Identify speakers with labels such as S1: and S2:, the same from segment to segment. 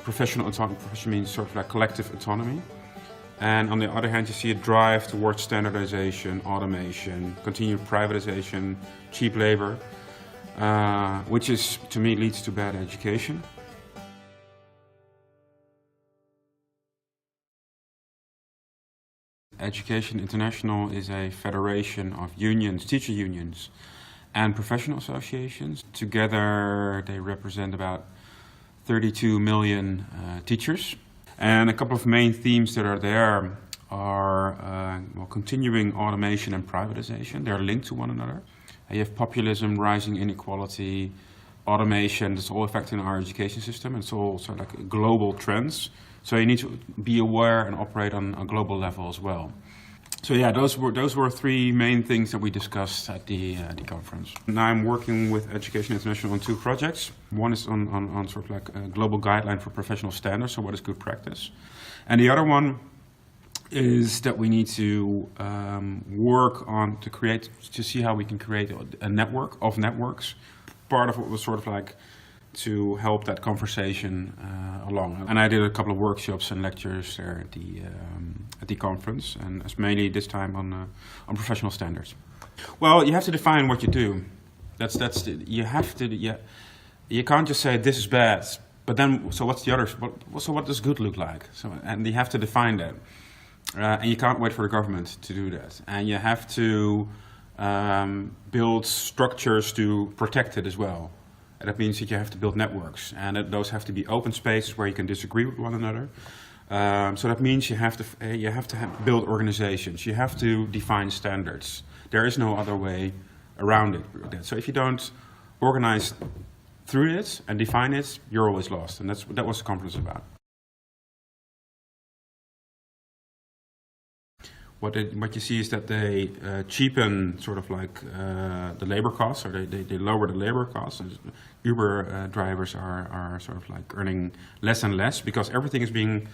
S1: professional autonomy. Professional means sort of like collective autonomy. And on the other hand, you see a drive towards standardization, automation, continued privatization, cheap labor, which is, to me, leads to bad education. Education International is a federation of unions, teacher unions, and professional associations. Together, they represent about 32 million teachers. And a couple of main themes that are there are continuing automation and privatization. They're linked to one another. You have populism, rising inequality, automation. That's all affecting our education system. It's all sort of like global trends. So you need to be aware and operate on a global level as well. So yeah, those were three main things that we discussed at the conference. Now I'm working with Education International on two projects. One is on sort of like a global guideline for professional standards, so what is good practice. And the other one is that we need to work on to see how we can create a network of networks. Part of it was sort of like to help that conversation along. And I did a couple of workshops and lectures there at the conference, and it's mainly this time on professional standards. Well, you have to define what you do. You can't just say this is bad, but then so what's the other? So what does good look like? And you have to define that, and you can't wait for the government to do that. And you have to build structures to protect it as well. And that means that you have to build networks, and those have to be open spaces where you can disagree with one another. So that means you have to build organizations. You have to define standards. There is no other way around it. So if you don't organize through it and define it, you're always lost. And that was the conference about. What you see is that they cheapen sort of like the labor costs, or they lower the labor costs. Uber drivers are sort of like earning less and less because everything is being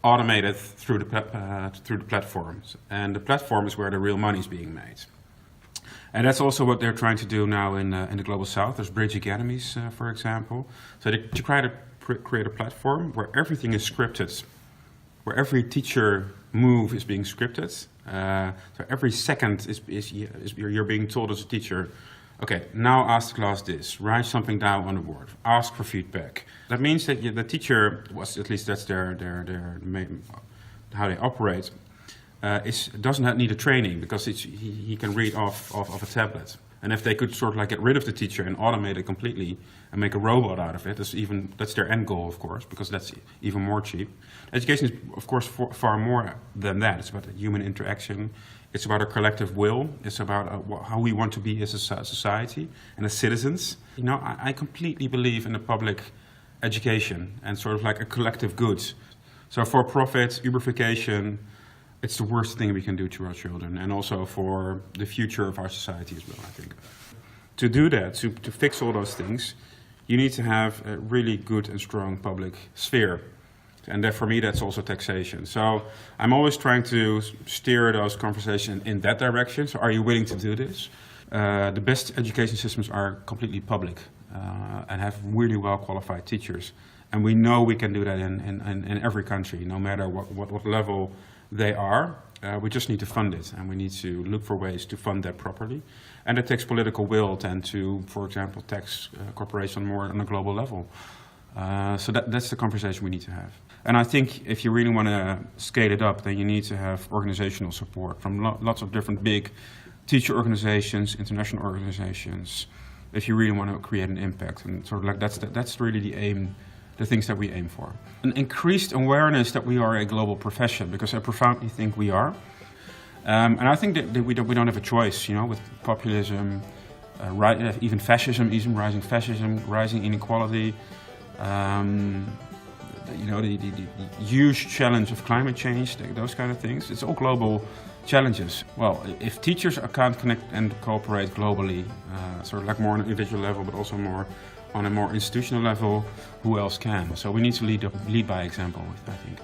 S1: automated through the platforms, and the platform is where the real money is being made. And that's also what they're trying to do now in the Global South. There's bridge academies, for example. So they try to create a platform where everything is scripted, where every teacher move is being scripted. So every second you're being told as a teacher, okay, now ask the class this, write something down on the board, ask for feedback. That means that the teacher, at least that's their main, how they operate, doesn't need a training because he can read off a tablet. And if they could sort of like get rid of the teacher and automate it completely and make a robot out of it, that's their end goal, of course, because that's even more cheap. Education is, of course, far more than that. It's about human interaction. It's about our collective will. It's about how we want to be as a society and as citizens. You know, I completely believe in the public education and sort of like a collective good. So for profit, Uberification, it's the worst thing we can do to our children, and also for the future of our society as well, I think. To do that, to fix all those things, you need to have a really good and strong public sphere. And that, for me, that's also taxation. So I'm always trying to steer those conversations in that direction. So are you willing to do this? The best education systems are completely public and have really well qualified teachers. And we know we can do that in every country, no matter what level they are. We just need to fund it, and we need to look for ways to fund that properly. And it takes political will then to, for example, tax corporations more on a global level. So that's the conversation we need to have. And I think if you really want to scale it up, then you need to have organizational support from lots of different big teacher organizations, international organizations, if you really want to create an impact. And sort of like that's really the aim, the things that we aim for. An increased awareness that we are a global profession, because I profoundly think we are. And I think that we don't have a choice, you know, with populism, even fascism, rising fascism, rising inequality, you know, the huge challenge of climate change, those kind of things. It's all global challenges. Well, if teachers can't connect and cooperate globally, sort of like more on an individual level, but also more on a more institutional level, who else can? So we need to lead by example, I think.